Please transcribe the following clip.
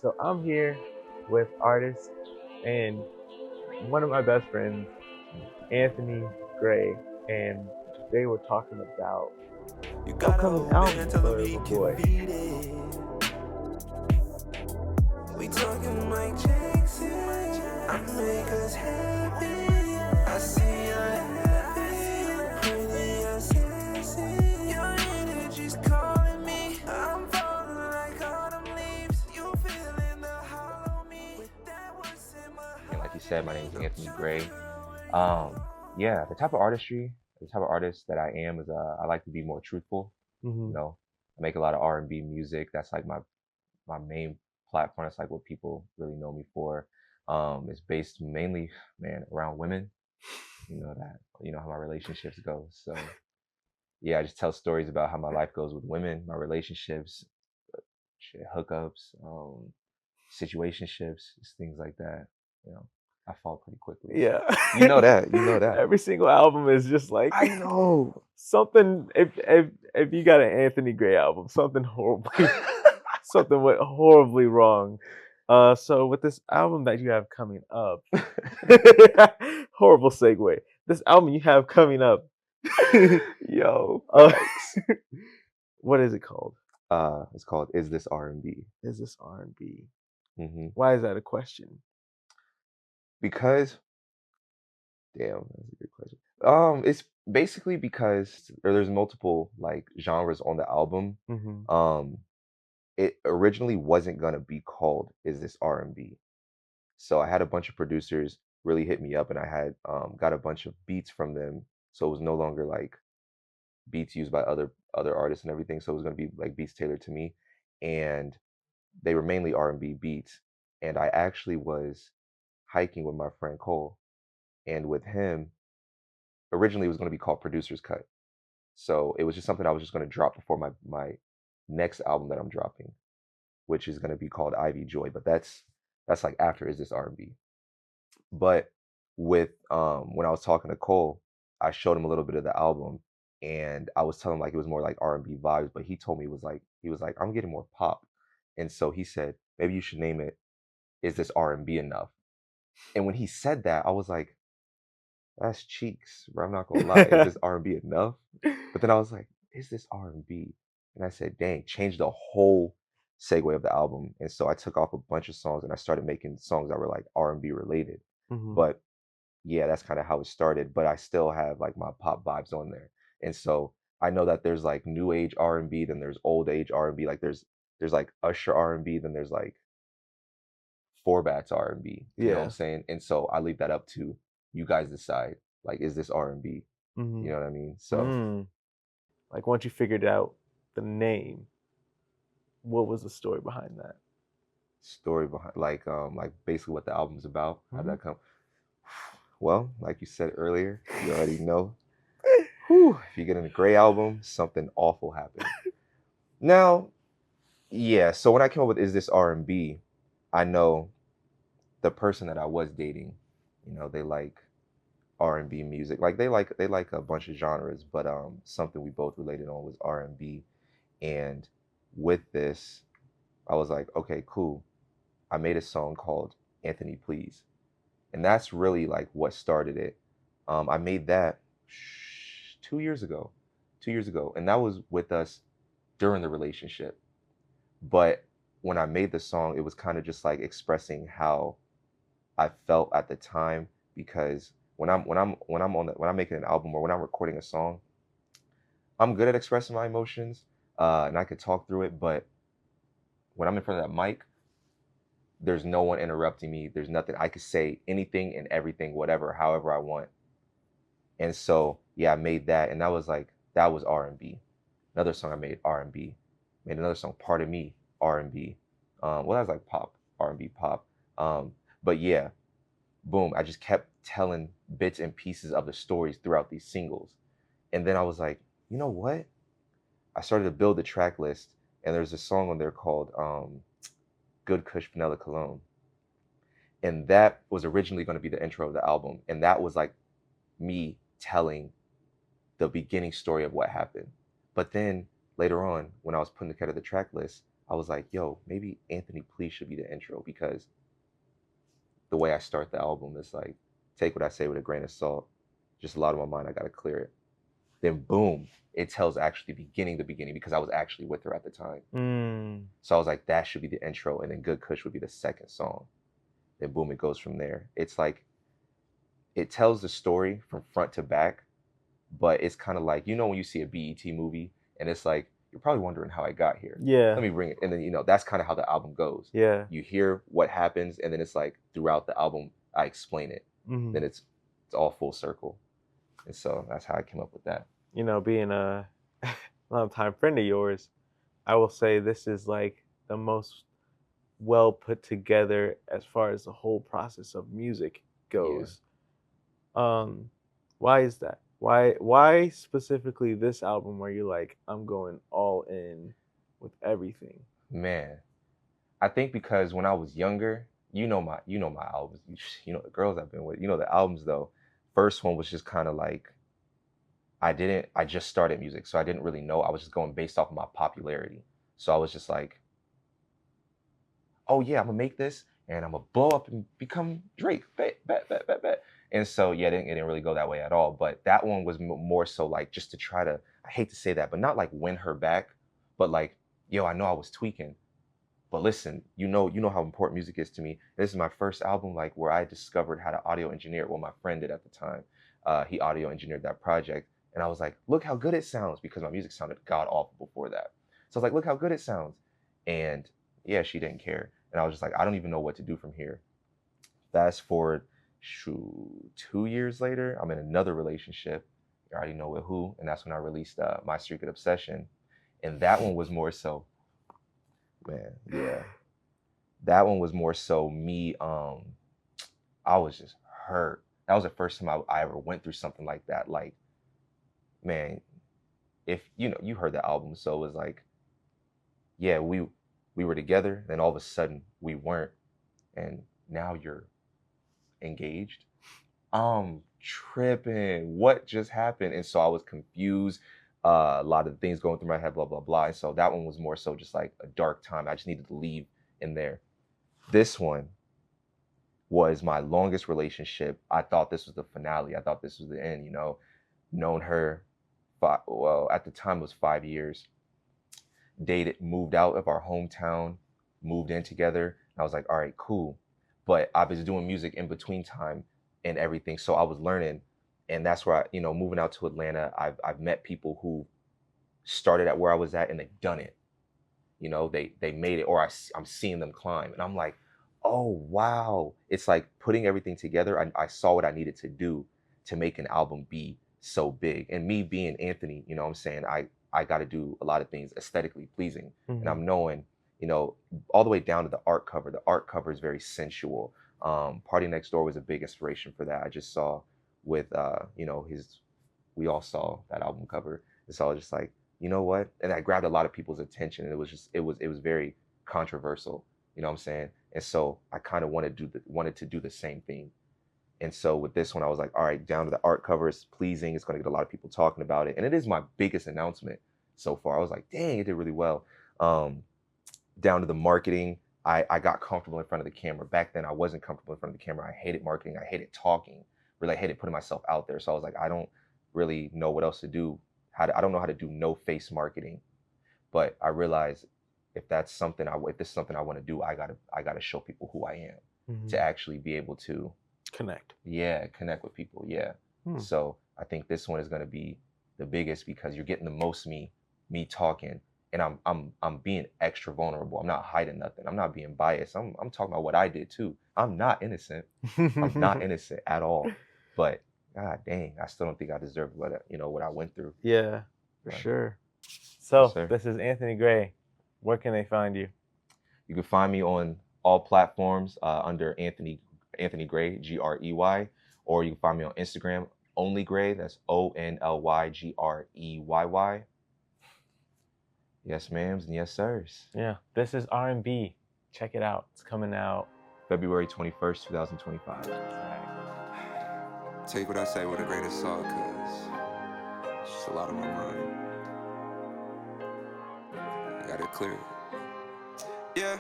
So I'm here with artist and one of my best friends, Anthony Gray, and they were talking about You gotta upcoming hold it album until for he my can boy. beat it. We talking Mike Jackson. I make us happy. I see you're happy. Pretty assassin. Your energy's calling me. I'm falling like autumn leaves. You feeling the hollow me. With that what's in my heart. And like you said, my name is Anthony Gray. Yeah, the type of artist that I am is I like to be more truthful. Mm-hmm. You know, I make a lot of R&B music. That's like my main platform. That's like what people really know me for. It's based mainly, man, around women. You know how my relationships go. So yeah, I just tell stories about how my life goes with women, my relationships, shit, hookups, situationships, just things like that. You know, I fall pretty quickly. Yeah, You know that. You know that. every single album is just like I know. something. If you got an Anthony Gray album, something something went horribly wrong. So with this album that you have coming up, horrible segue. This album you have coming up, Yo, uh, facts. what is it called? It's called Is This R&B? Is this R&B? Mm-hmm. Why is that a question? Because, damn, that's a good question. It's basically because there's multiple like genres on the album. Mm-hmm. Um, it originally wasn't gonna be called Is This R&B? So I had a bunch of producers really hit me up, and I had got a bunch of beats from them. So it was no longer like beats used by other artists and everything. So it was gonna be like beats tailored to me, and they were mainly R&B beats. And I actually was hiking with my friend Cole, and with him, originally it was going to be called Producer's Cut. So it was just something I was just going to drop before my next album that I'm dropping, which is going to be called Ivy Joy. But that's like after Is This R&B. But with when I was talking to Cole, I showed him a little bit of the album, and I was telling him like it was more like R&B vibes, but he told me it was like he was like I'm getting more pop, and so he said maybe you should name it Is This R&B Enough? And when he said that, I was like, that's cheeks, bro. I'm not gonna lie. Is this R&B enough? But then I was like, is this R&B? And I said, dang, change the whole segue of the album. And so I took off a bunch of songs and I started making songs that were like R&B related. Mm-hmm. But yeah, that's kind of how it started. But I still have like my pop vibes on there. And so I know that there's like new age R&B, then there's old age R&B. Like there's like Usher R&B, then there's like Forbats R&B. You know what I'm Yeah. saying? And so I leave that up to you guys decide. Like, is this R&B? Mm-hmm. You know what I mean? So Like once you figured out the name, what was the story behind that? story behind like basically what the album's about. How did Mm-hmm. that come? Well, like you said earlier, you already know. Whew, if you get in a Gray album, something awful happened. Now, yeah, so when I came up with Is This R&B, I know the person that I was dating, you know, they like R&B music. Like they like a bunch of genres, but something we both related on was R&B. And with this, I was like, okay, cool. I made a song called Anthony Please. And that's really like what started it. I made that 2 years ago. 2 years ago. And that was with us during the relationship. But when I made the song, it was kind of just like expressing how I felt at the time because when I'm making an album or when I'm recording a song, I'm good at expressing my emotions, and I could talk through it. But when I'm in front of that mic, there's no one interrupting me. There's nothing I could say anything and everything, whatever, however I want. And so yeah, I made that, and that was R&B. Another song I made R&B. Made another song, Part of Me, R&B. Well, that was like pop, R&B pop. But yeah, boom, I just kept telling bits and pieces of the stories throughout these singles. And then I was like, you know what? I started to build the track list, and there's a song on there called Good Kush Vanilla Cologne. And that was originally going to be the intro of the album. And that was like me telling the beginning story of what happened. But then later on, when I was putting together the track list, I was like, yo, maybe Anthony Please should be the intro, because the way I start the album is like, take what I say with a grain of salt. Just a lot on my mind, I gotta clear it. Then boom, it tells actually the beginning, because I was actually with her at the time. So I was like, that should be the intro, and then Good Kush would be the second song. Then boom, it goes from there. It's like, it tells the story from front to back, but it's kind of like, when you see a BET movie and it's like, you're probably wondering how I got here. Yeah. Let me bring it. And then, that's kind of how the album goes. Yeah. You hear what happens, and then it's like throughout the album, I explain it. Then it's all full circle. And so that's how I came up with that. Being a long-time friend of yours, I will say this is like the most well put together as far as the whole process of music goes. Why is that? Why specifically this album where you're like, I'm going all in with everything? Man, I think because when I was younger, my albums, the girls I've been with, the albums though. First one was just kind of like, I just started music, so I didn't really know. I was just going based off of my popularity. So I was just like, oh yeah, I'm gonna make this and I'm gonna blow up and become Drake. Bet. And so yeah, it didn't really go that way at all. But that one was more so like just to try to, I hate to say that, but not like win her back, but like, yo, I know I was tweaking, but listen, you know how important music is to me. This is my first album, like, where I discovered how to audio engineer. Well, my friend did at the time. He audio engineered that project, and I was like, look how good it sounds, because my music sounded god awful before that. So I was like, look how good it sounds, and yeah, she didn't care, and I was just like, I don't even know what to do from here. Fast forward, 2 years later, I'm in another relationship. You already know with who, and that's when I released My Secret Obsession, and that one was more so. Man, yeah. That one was more so me. I was just hurt. That was the first time I ever went through something like that. Like, man, if you heard the album, so it was like, yeah, we were together, then all of a sudden we weren't, and now you're engaged. Tripping. What just happened? And so I was confused. A lot of things going through my head, blah, blah, blah. And so that one was more so just like a dark time. I just needed to leave in there. This one was my longest relationship. I thought this was the finale. I thought this was the end, known her, at the time it was 5 years. Dated, moved out of our hometown, moved in together. And I was like, all right, cool. But I was doing music in between time and everything. So I was learning. And that's where moving out to Atlanta, I've met people who started at where I was at and they've done it. They made it, or I'm seeing them climb. And I'm like, oh, wow. It's like putting everything together. I saw what I needed to do to make an album be so big. And me being Anthony, what I'm saying, I got to do a lot of things aesthetically pleasing. And I'm knowing, all the way down to the art cover. The art cover is very sensual. Party Next Door was a big inspiration for that. I just saw with we all saw that album cover, and so I was just like, you know what? And I grabbed a lot of people's attention, and it was very controversial, what I'm saying? And so I kind of wanted to do the same thing. And so with this one, I was like, all right, down to the art cover, it's pleasing, it's going to get a lot of people talking about it, and it is my biggest announcement so far. I was like, dang, it did really well. Down to the marketing, I got comfortable in front of the camera. Back then, I wasn't comfortable in front of the camera. I hated marketing. I hated talking. Really, I hated putting myself out there. So I was like, I don't really know what else to do. I don't know how to do no face marketing. But I realized if this is something I want to do, I gotta show people who I am to actually be able to connect. Yeah, connect with people. Yeah. So I think this one is gonna be the biggest, because you're getting the most me talking. And I'm being extra vulnerable. I'm not hiding nothing. I'm not being biased. I'm talking about what I did too. I'm not innocent. I'm not innocent at all. But god dang, I still don't think I deserve what I went through. Yeah, for sure. So Yes, this is Anthony Gray. Where can they find you? You can find me on all platforms under Anthony Gray, Grey, or you can find me on Instagram, Only Gray. That's ONLYGREYY. Yes, ma'ams, and yes, sirs. Yeah, this is R&B. Check it out. It's coming out February 21st, 2025. Take what I say with a grain of salt, cause it's just a lot on my mind. I gotta clear it. Yeah.